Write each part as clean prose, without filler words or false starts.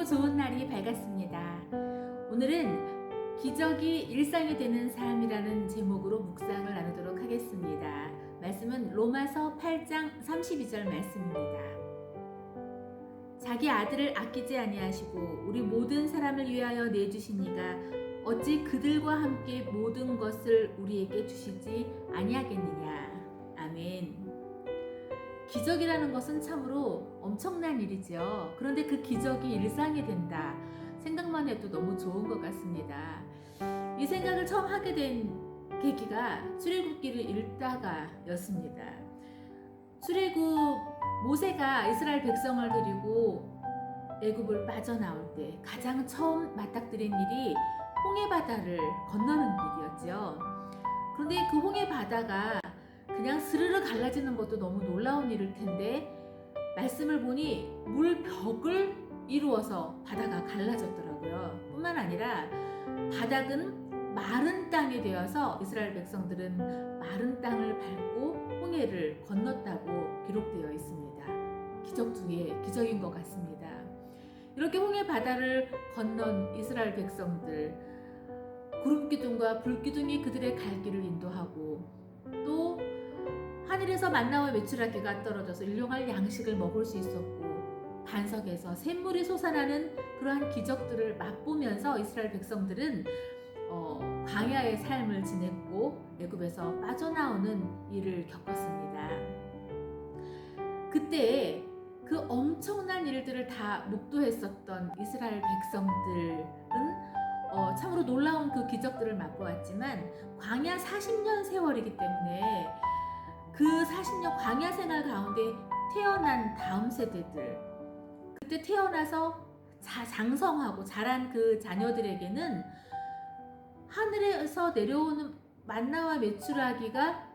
좋은 날이 밝았습니다. 오늘은 기적이 일상이 되는 삶이라는 제목으로 묵상을 나누도록 하겠습니다. 말씀은 로마서 8장 32절 말씀입니다. 자기 아들을 아끼지 아니하시고 우리 모든 사람을 위하여 내주신 이가 어찌 그들과 함께 모든 것을 우리에게 주시지 아니하겠느냐. 아멘. 기적이라는 것은 참으로 엄청난 일이죠. 그런데 그 기적이 일상이 된다. 생각만 해도 너무 좋은 것 같습니다. 이 생각을 처음 하게 된 계기가 출애굽기를 읽다가였습니다. 출애굽 모세가 이스라엘 백성을 데리고 애굽을 빠져나올 때 가장 처음 맞닥뜨린 일이 홍해바다를 건너는 일이었죠. 그런데 그 홍해바다가 그냥 스르르 갈라지는 것도 너무 놀라운 일일 텐데 말씀을 보니 물벽을 이루어서 바다가 갈라졌더라고요. 뿐만 아니라 바닥은 마른 땅이 되어서 이스라엘 백성들은 마른 땅을 밟고 홍해를 건넜다고 기록되어 있습니다. 기적 중에 기적인 것 같습니다. 이렇게 홍해 바다를 건넌 이스라엘 백성들, 구름기둥과 불기둥이 그들의 갈 길을 인도하고 또 하늘에서 만나와 메추라기가 떨어져서 일용할 양식을 먹을 수 있었고 반석에서 샘물이 솟아나는 그러한 기적들을 맛보면서 이스라엘 백성들은 광야의 삶을 지냈고 애굽에서 빠져나오는 일을 겪었습니다. 그때 그 엄청난 일들을 다 목도했었던 이스라엘 백성들은 참으로 놀라운 그 기적들을 맛보았지만 광야 40년 세월이기 때문에 그 40년 광야 생활 가운데 태어난 다음 세대들, 그때 태어나서 장성하고 자란 그 자녀들에게는 하늘에서 내려오는 만나와 메추라기가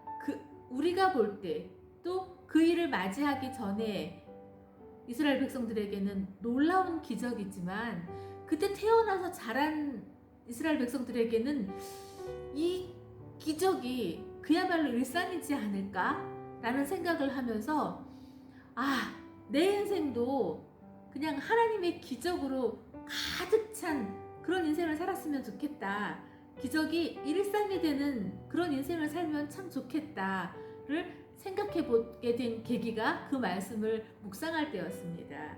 우리가 볼 때 또 그 일을 맞이하기 전에 이스라엘 백성들에게는 놀라운 기적이지만 그때 태어나서 자란 이스라엘 백성들에게는 이 기적이 그야말로 일상이지 않을까라는 생각을 하면서 내 인생도 그냥 하나님의 기적으로 가득 찬 그런 인생을 살았으면 좋겠다. 기적이 일상이 되는 그런 인생을 살면 참 좋겠다를 생각해 보게 된 계기가 그 말씀을 묵상할 때였습니다.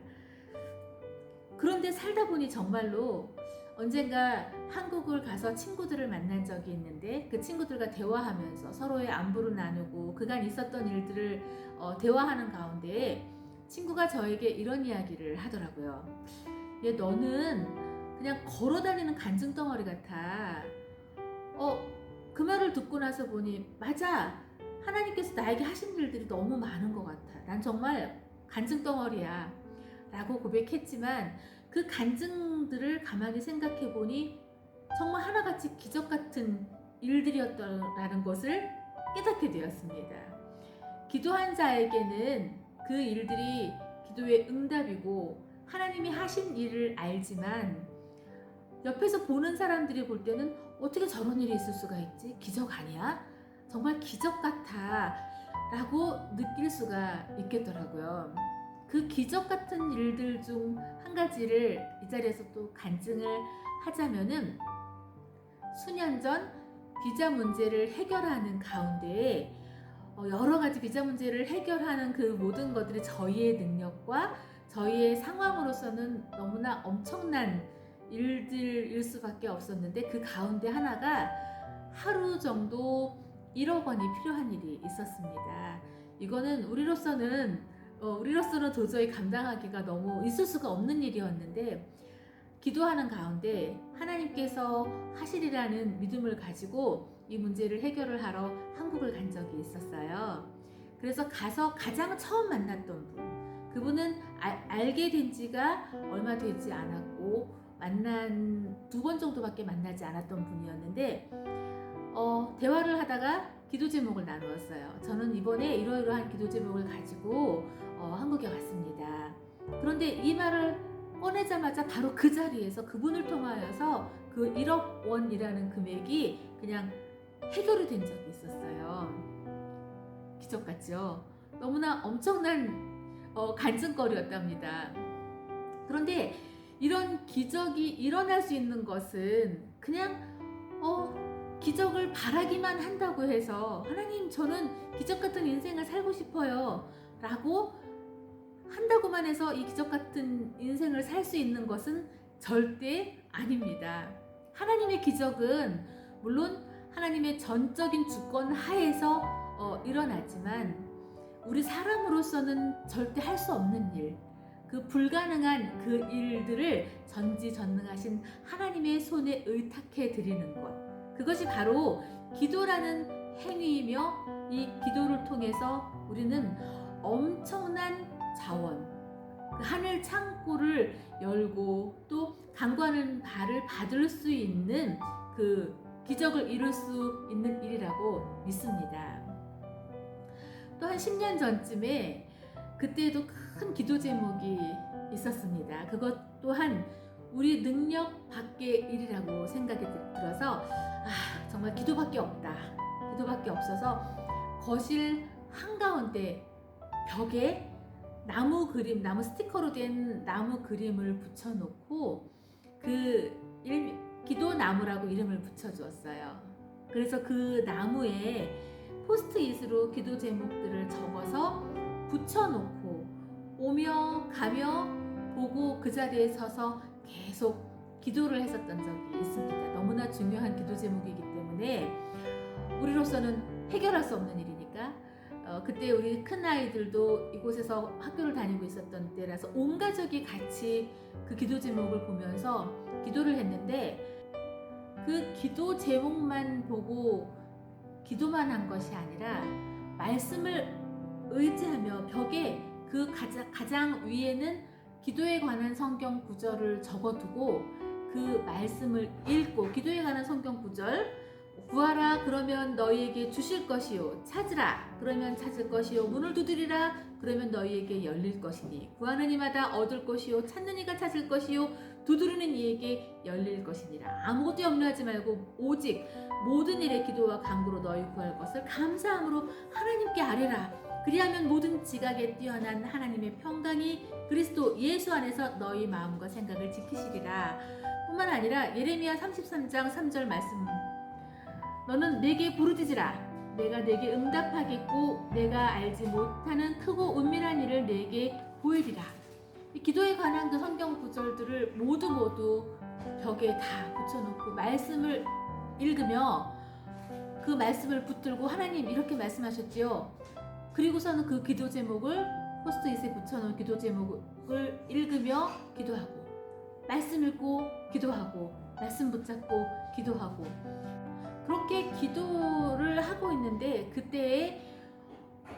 그런데 살다 보니 정말로 언젠가 한국을 가서 친구들을 만난 적이 있는데 그 친구들과 대화하면서 서로의 안부를 나누고 그간 있었던 일들을 대화하는 가운데 친구가 저에게 이런 이야기를 하더라고요. 너는 그냥 걸어다니는 간증덩어리 같아. 그 말을 듣고 나서 보니 맞아. 하나님께서 나에게 하신 일들이 너무 많은 것 같아. 난 정말 간증덩어리야 라고 고백했지만 그 간증들을 가만히 생각해 보니 정말 하나같이 기적 같은 일들이었다는 것을 깨닫게 되었습니다. 기도한 자에게는 그 일들이 기도의 응답이고 하나님이 하신 일을 알지만 옆에서 보는 사람들이 볼 때는 어떻게 저런 일이 있을 수가 있지? 기적 아니야? 정말 기적 같아 라고 느낄 수가 있겠더라고요. 그 기적 같은 일들 중 한 가지를 이 자리에서 또 간증을 하자면은 수년 전 비자 문제를 해결하는 가운데 여러 가지 비자 문제를 해결하는 그 모든 것들이 저희의 능력과 저희의 상황으로서는 너무나 엄청난 일들일 수밖에 없었는데 그 가운데 하나가 하루 정도 1억 원이 필요한 일이 있었습니다. 이거는 우리로서는 도저히 감당하기가 너무 있을 수가 없는 일이었는데 기도하는 가운데 하나님께서 하시리라는 믿음을 가지고 이 문제를 해결을 하러 한국을 간 적이 있었어요. 그래서 가서 가장 처음 만났던 분, 그분은 알게 된 지가 얼마 되지 않았고 만난 2번 정도밖에 만나지 않았던 분이었는데 대화를 하다가 기도 제목을 나누었어요. 저는 이번에 이러이러한 기도 제목을 가지고 한국에 왔습니다. 그런데 이 말을 꺼내자마자 바로 그 자리에서 그분을 통하여서 그 1억 원이라는 금액이 그냥 해결이 된 적이 있었어요. 기적 같죠? 너무나 엄청난 간증거리였답니다. 그런데 이런 기적이 일어날 수 있는 것은 그냥 기적을 바라기만 한다고 해서 하나님 저는 기적 같은 인생을 살고 싶어요 라고 한다고만 해서 이 기적 같은 인생을 살 수 있는 것은 절대 아닙니다. 하나님의 기적은 물론 하나님의 전적인 주권 하에서 일어나지만 우리 사람으로서는 절대 할 수 없는 일, 그 불가능한 그 일들을 전지전능하신 하나님의 손에 의탁해 드리는 것, 그것이 바로 기도라는 행위이며 이 기도를 통해서 우리는 엄청난 자원, 그 하늘 창고를 열고 또 간구하는 바를 받을 수 있는 그 기적을 이룰 수 있는 일이라고 믿습니다. 또 한 10년 전쯤에 그때도 큰 기도 제목이 있었습니다. 그것 또한 우리 능력 밖의 일이라고 생각이 들어서 정말 기도밖에 없다. 기도밖에 없어서 거실 한가운데 벽에 나무 스티커로 된 나무 그림을 붙여놓고 기도나무라고 이름을 붙여주었어요. 그래서 그 나무에 포스트잇으로 기도 제목들을 적어서 붙여놓고 오며 가며 보고 그 자리에 서서 계속 기도를 했었던 적이 있습니다. 너무나 중요한 기도 제목이기 때문에 우리로서는 해결할 수 없는 일이니까 그때 우리 큰 아이들도 이곳에서 학교를 다니고 있었던 때라서 온 가족이 같이 그 기도 제목을 보면서 기도를 했는데 그 기도 제목만 보고 기도만 한 것이 아니라 말씀을 의지하며 벽에 그 가장 위에는 기도에 관한 성경 구절을 적어두고 그 말씀을 읽고 기도에 관한 성경 구절, 구하라 그러면 너희에게 주실 것이요, 찾으라 그러면 찾을 것이요, 문을 두드리라 그러면 너희에게 열릴 것이니, 구하는 이마다 얻을 것이요, 찾는 이가 찾을 것이요, 두드리는 이에게 열릴 것이니라. 아무것도 염려하지 말고 오직 모든 일에 기도와 간구로 너희 구할 것을 감사함으로 하나님께 아뢰라. 그리하면 모든 지각에 뛰어난 하나님의 평강이 그리스도 예수 안에서 너희 마음과 생각을 지키시리라. 뿐만 아니라 예레미야 33장 3절 말씀, 너는 내게 부르짖으라. 내가 내게 응답하겠고 내가 알지 못하는 크고 은밀한 일을 내게 보이리라. 이 기도에 관한 그 성경 구절들을 모두 벽에 다 붙여놓고 말씀을 읽으며 그 말씀을 붙들고 하나님 이렇게 말씀하셨지요. 그리고서는 그 기도 제목을 포스트잇에 붙여놓은 기도 제목을 읽으며 기도하고, 말씀 읽고 기도하고, 말씀 붙잡고 기도하고, 그렇게 기도를 하고 있는데 그때에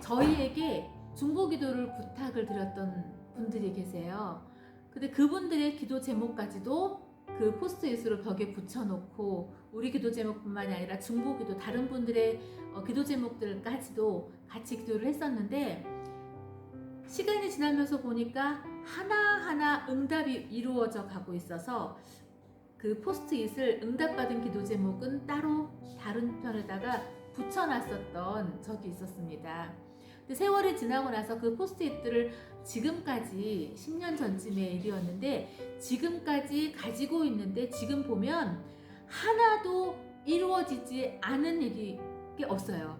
저희에게 중보기도를 부탁을 드렸던 분들이 계세요. 근데 그분들의 기도 제목까지도 그 포스트잇으로 벽에 붙여놓고 우리 기도 제목뿐만이 아니라 중보기도 다른 분들의 기도 제목들까지도 같이 기도를 했었는데 시간이 지나면서 보니까 하나하나 응답이 이루어져 가고 있어서 그 포스트잇을 응답받은 기도 제목은 따로 다른 편에다가 붙여놨었던 적이 있었습니다. 근데 세월이 지나고 나서 그 포스트잇들을 지금까지 10년 전쯤의 일이었는데 지금까지 가지고 있는데 지금 보면 하나도 이루어지지 않은 일이 없어요.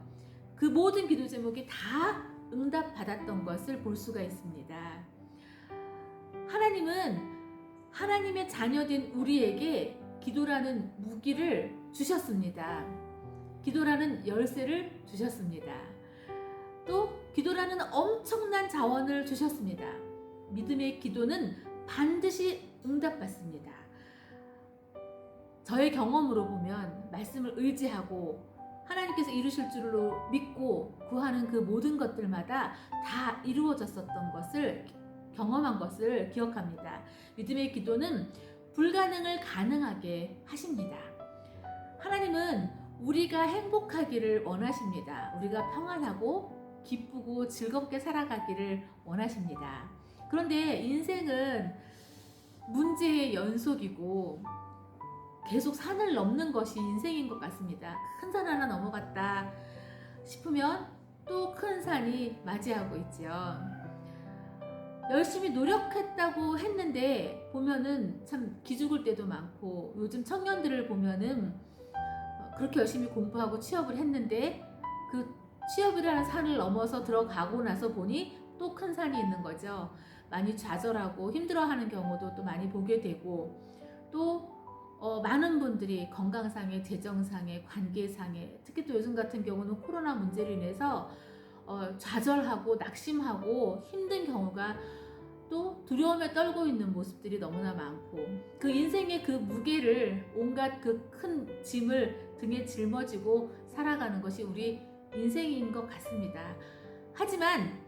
그 모든 기도 제목이 다 응답받았던 것을 볼 수가 있습니다. 하나님은 하나님의 자녀된 우리에게 기도라는 무기를 주셨습니다. 기도라는 열쇠를 주셨습니다. 또 기도라는 엄청난 자원을 주셨습니다. 믿음의 기도는 반드시 응답받습니다. 저의 경험으로 보면 말씀을 의지하고 하나님께서 이루실 줄로 믿고 구하는 그 모든 것들마다 다 이루어졌었던 것을 경험한 것을 기억합니다. 믿음의 기도는 불가능을 가능하게 하십니다. 하나님은 우리가 행복하기를 원하십니다. 우리가 평안하고 기쁘고 즐겁게 살아가기를 원하십니다. 그런데 인생은 문제의 연속이고 계속 산을 넘는 것이 인생인 것 같습니다. 큰 산 하나 넘어갔다 싶으면 또 큰 산이 맞이하고 있죠. 열심히 노력했다고 했는데 보면은 참 기죽을 때도 많고, 요즘 청년들을 보면은 그렇게 열심히 공부하고 취업을 했는데 그 취업이라는 산을 넘어서 들어가고 나서 보니 또 큰 산이 있는 거죠. 많이 좌절하고 힘들어하는 경우도 또 많이 보게 되고, 또 많은 분들이 건강상의, 재정상의, 관계상의, 특히 또 요즘 같은 경우는 코로나 문제로 인해서 좌절하고 낙심하고 힘든 경우가 또 두려움에 떨고 있는 모습들이 너무나 많고, 그 인생의 그 무게를, 온갖 그 큰 짐을 등에 짊어지고 살아가는 것이 우리 인생인 것 같습니다. 하지만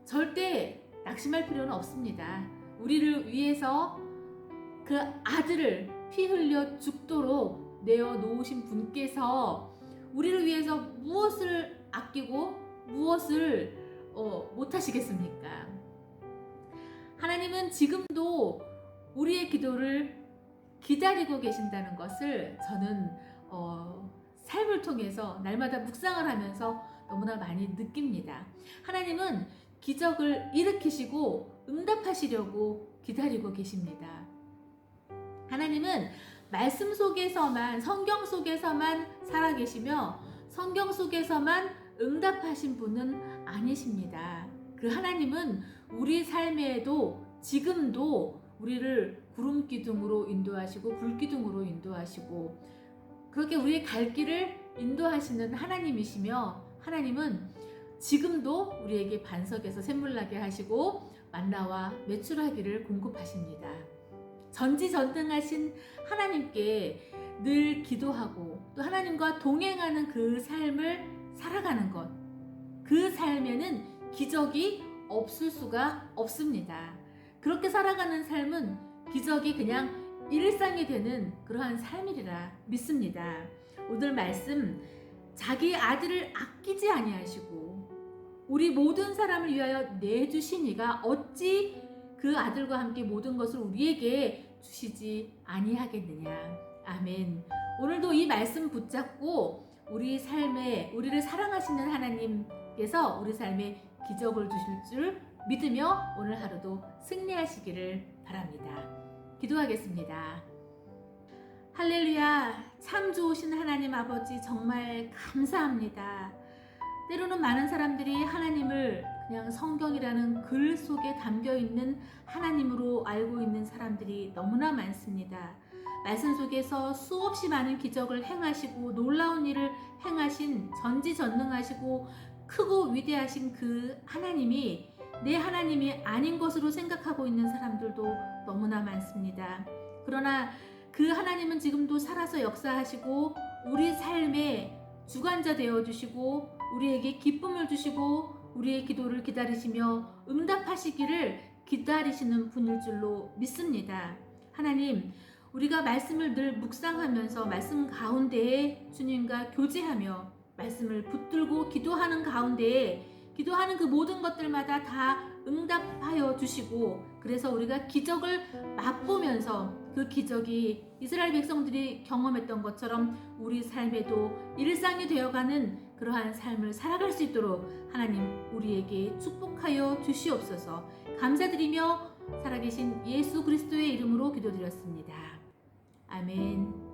절대 낙심할 필요는 없습니다. 우리를 위해서 그 아들을 피 흘려 죽도록 내어 놓으신 분께서 우리를 위해서 무엇을 아끼고 무엇을 못 하시겠습니까? 하나님은 지금도 우리의 기도를 기다리고 계신다는 것을 저는 삶을 통해서 날마다 묵상을 하면서 너무나 많이 느낍니다. 하나님은 기적을 일으키시고 응답하시려고 기다리고 계십니다. 하나님은 말씀 속에서만, 성경 속에서만 살아계시며 성경 속에서만 응답하신 분은 아니십니다. 그 하나님은 우리 삶에도 지금도 우리를 구름 기둥으로 인도하시고 불 기둥으로 인도하시고 그렇게 우리의 갈 길을 인도하시는 하나님이시며, 하나님은 지금도 우리에게 반석에서 샘물나게 하시고 만나와 메추라기를 공급하십니다. 전지전능하신 하나님께 늘 기도하고 또 하나님과 동행하는 그 삶을 살아가는 것, 그 삶에는 기적이 없을 수가 없습니다. 그렇게 살아가는 삶은 기적이 그냥 일상이 되는 그러한 삶이리라 믿습니다. 오늘 말씀, 자기 아들을 아끼지 아니하시고 우리 모든 사람을 위하여 내주시니가 어찌 그 아들과 함께 모든 것을 우리에게 주시지 아니하겠느냐. 아멘. 오늘도 이 말씀 붙잡고 우리 삶에 우리를 사랑하시는 하나님께서 우리 삶에 기적을 주실 줄 믿으며 오늘 하루도 승리하시기를 바랍니다. 기도하겠습니다. 할렐루야. 참 좋으신 하나님 아버지, 정말 감사합니다. 때로는 많은 사람들이 하나님을 그냥 성경이라는 글 속에 담겨있는 하나님으로 알고 있는 사람들이 너무나 많습니다. 말씀 속에서 수없이 많은 기적을 행하시고 놀라운 일을 행하신 전지전능하시고 크고 위대하신 그 하나님이 내 하나님이 아닌 것으로 생각하고 있는 사람들도 너무나 많습니다. 그러나 그 하나님은 지금도 살아서 역사하시고 우리 삶의 주관자 되어주시고 우리에게 기쁨을 주시고 우리의 기도를 기다리시며 응답하시기를 기다리시는 분일 줄로 믿습니다. 하나님, 우리가 말씀을 늘 묵상하면서 말씀 가운데에 주님과 교제하며 말씀을 붙들고 기도하는 가운데에 기도하는 그 모든 것들마다 다 응답하여 주시고, 그래서 우리가 기적을 맛보면서 그 기적이 이스라엘 백성들이 경험했던 것처럼 우리 삶에도 일상이 되어가는 그러한 삶을 살아갈 수 있도록 하나님 우리에게 축복하여 주시옵소서. 감사드리며 살아계신 예수 그리스도의 이름으로 기도드렸습니다. 아멘.